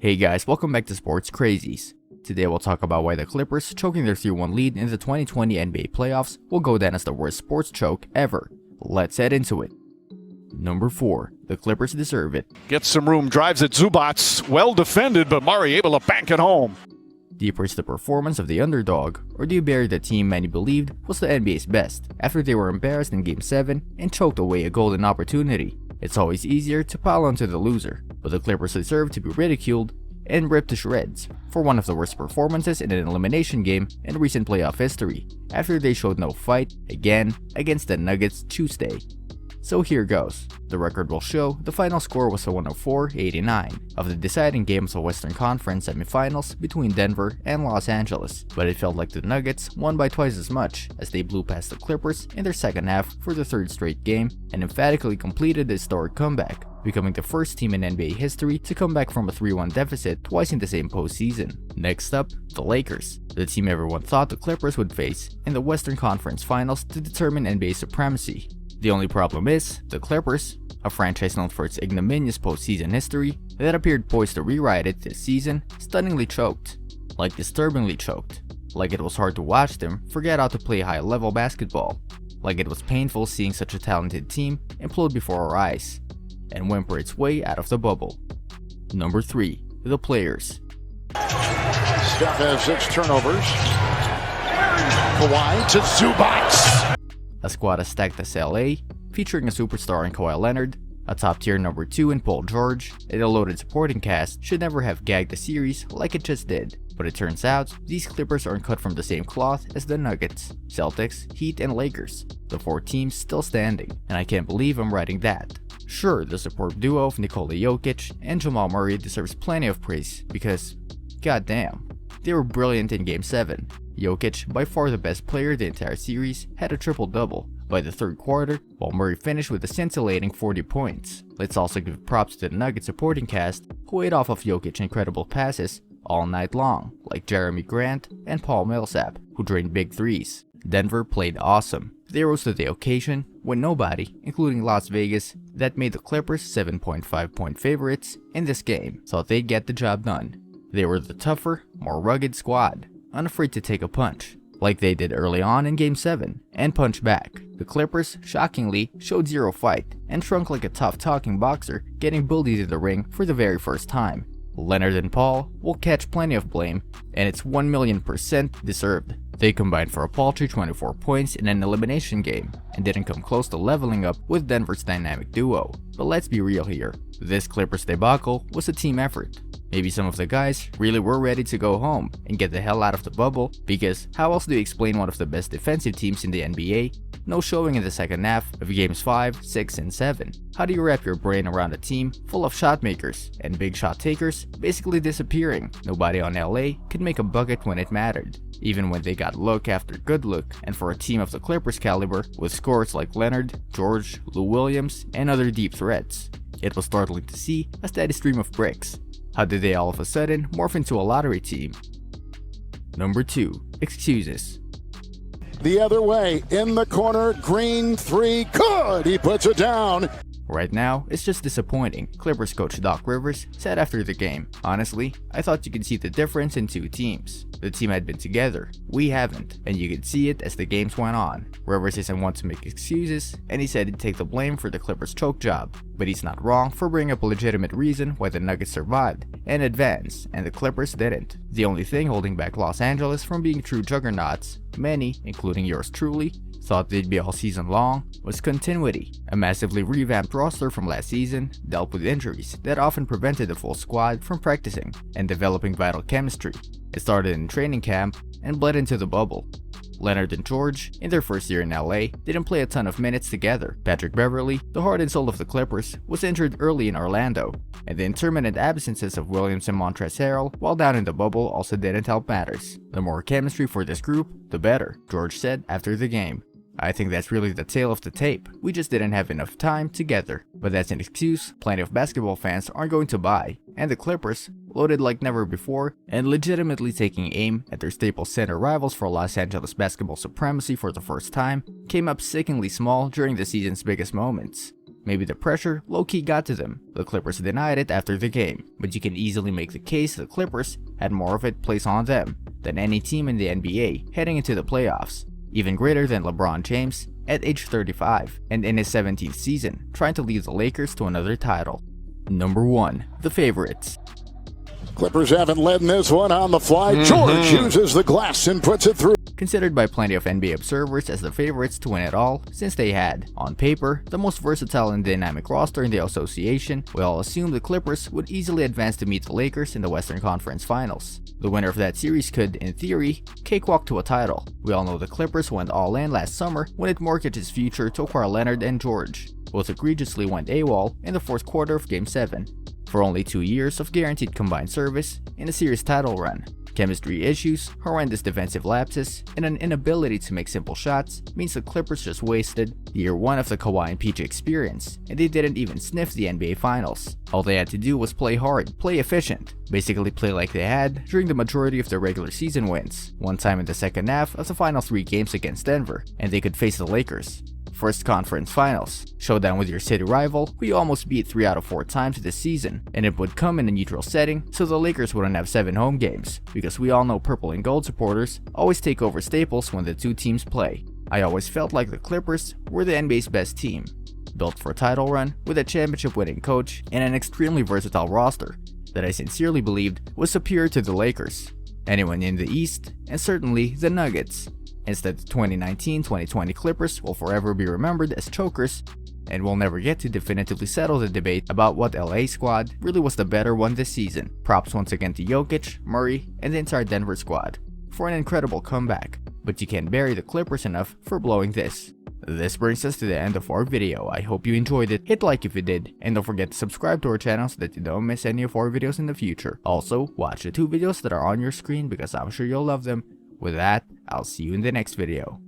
Hey guys, welcome back to Sports Crazies. Today we'll talk about why the Clippers choking their 3-1 lead in the 2020 NBA playoffs will go down as the worst sports choke ever. Let's head into it. Number 4. The Clippers deserve it. Gets some room, drives at Zubats. Well defended, but Murray able to bank it home. Do you praise the performance of the underdog, or do you bury the team many believed was the NBA's best after they were embarrassed in Game 7 and choked away a golden opportunity? It's always easier to pile onto the loser, but the Clippers deserve to be ridiculed and ripped to shreds for one of the worst performances in an elimination game in recent playoff history, after they showed no fight again against the Nuggets Tuesday. So here goes. The record will show the final score was a 104-89 of the deciding game of the Western Conference semifinals between Denver and Los Angeles, but it felt like the Nuggets won by twice as much as they blew past the Clippers in their second half for the third straight game and emphatically completed the historic comeback, becoming the first team in NBA history to come back from a 3-1 deficit twice in the same postseason. Next up, the Lakers, the team everyone thought the Clippers would face in the Western Conference Finals to determine NBA supremacy. The only problem is, the Clippers, a franchise known for its ignominious postseason history that appeared poised to rewrite it this season, stunningly choked. Like disturbingly choked. Like it was hard to watch them forget how to play high-level basketball. Like it was painful seeing such a talented team implode before our eyes and whimper its way out of the bubble. Number 3. The players. Steph has 6 turnovers. Kawhi to Zubats. A squad as stacked as LA, featuring a superstar in Kawhi Leonard, a top-tier number 2 in Paul George, and a loaded supporting cast should never have gagged the series like it just did. But it turns out, these Clippers aren't cut from the same cloth as the Nuggets, Celtics, Heat, and Lakers, the 4 teams still standing, and I can't believe I'm writing that. Sure, the superb duo of Nikola Jokic and Jamal Murray deserves plenty of praise because, goddamn, they were brilliant in Game 7. Jokic, by far the best player the entire series, had a triple-double by the third quarter, while Murray finished with a scintillating 40 points. Let's also give props to the Nuggets supporting cast, who ate off of Jokic's incredible passes all night long, like Jeremy Grant and Paul Millsap, who drained big threes. Denver played awesome. They rose to the occasion when nobody, including Las Vegas, that made the Clippers 7.5-point favorites in this game, thought they'd get the job done. They were the tougher, more rugged squad, unafraid to take a punch, like they did early on in Game 7, and punch back. The Clippers, shockingly, showed zero fight, and shrunk like a tough-talking boxer getting bullied in the ring for the very first time. Leonard and Paul will catch plenty of blame, and it's 1,000,000% deserved. They combined for a paltry 24 points in an elimination game, and didn't come close to leveling up with Denver's dynamic duo. But let's be real here, this Clippers debacle was a team effort. Maybe some of the guys really were ready to go home and get the hell out of the bubble, because how else do you explain one of the best defensive teams in the NBA no showing in the second half of games 5, 6, and 7? How do you wrap your brain around a team full of shot makers and big shot takers basically disappearing? Nobody on LA could make a bucket when it mattered, even when they got look after good look, and for a team of the Clippers caliber with scores like Leonard, George, Lou Williams, and other deep threats. It was startling to see a steady stream of bricks. How did they all of a sudden morph into a lottery team? Number 2. Excuses. The other way, in the corner, Green 3, good! He puts it down. Right now, it's just disappointing, Clippers coach Doc Rivers said after the game. Honestly, I thought you could see the difference in 2 teams. The team had been together, we haven't, and you could see it as the games went on. Rivers isn't one to make excuses, and he said he'd take the blame for the Clippers' choke job. But he's not wrong for bringing up a legitimate reason why the Nuggets survived and advanced, and the Clippers didn't. The only thing holding back Los Angeles from being true juggernauts, many, including yours truly, thought they'd be all season long, was continuity. A massively revamped roster from last season dealt with injuries that often prevented the full squad from practicing and developing vital chemistry. It started in training camp and bled into the bubble. Leonard and George, in their first year in LA, didn't play a ton of minutes together. Patrick Beverley, the heart and soul of the Clippers, was injured early in Orlando, and the intermittent absences of Williams and Montrezl Harrell while down in the bubble also didn't help matters. The more chemistry for this group, the better, George said after the game. I think that's really the tale of the tape. We just didn't have enough time together. But that's an excuse plenty of basketball fans aren't going to buy. And the Clippers, loaded like never before, and legitimately taking aim at their staple center rivals for Los Angeles basketball supremacy for the first time, came up sickeningly small during the season's biggest moments. Maybe the pressure low-key got to them. The Clippers denied it after the game, but you can easily make the case the Clippers had more of it placed on them than any team in the NBA heading into the playoffs, even greater than LeBron James at age 35 and in his 17th season, trying to lead the Lakers to another title. Number 1. The favorites. Clippers haven't led in this one on the fly. George uses the glass and puts it through. Considered by plenty of NBA observers as the favorites to win it all, since they had, on paper, the most versatile and dynamic roster in the association, we all assumed the Clippers would easily advance to meet the Lakers in the Western Conference Finals. The winner of that series could, in theory, cakewalk to a title. We all know the Clippers went all in last summer when it mortgaged his future to acquire Leonard and George. Both egregiously went AWOL in the fourth quarter of Game 7. For only 2 years of guaranteed combined service in a series title run. Chemistry issues, horrendous defensive lapses, and an inability to make simple shots means the Clippers just wasted year 1 of the Kawhi and PG experience, and they didn't even sniff the NBA Finals. All they had to do was play hard, play efficient, basically play like they had during the majority of their regular season wins, one time in the second half of the final 3 games against Denver, and they could face the Lakers. First conference finals, showdown with your city rival, who you almost beat 3 out of 4 times this season, and it would come in a neutral setting, so the Lakers wouldn't have 7 home games, because we all know purple and gold supporters always take over Staples when the two teams play. I always felt like the Clippers were the NBA's best team, built for a title run with a championship-winning coach and an extremely versatile roster that I sincerely believed was superior to the Lakers, anyone in the East, and certainly the Nuggets. Instead, the 2019-2020 Clippers will forever be remembered as chokers, and we'll never get to definitively settle the debate about what LA squad really was the better one this season. Props once again to Jokic, Murray, and the entire Denver squad for an incredible comeback, but you can't bury the Clippers enough for blowing this. This brings us to the end of our video. I hope you enjoyed it. Hit like if you did, and don't forget to subscribe to our channel so that you don't miss any of our videos in the future. Also, watch the 2 videos that are on your screen because I'm sure you'll love them. With that, I'll see you in the next video.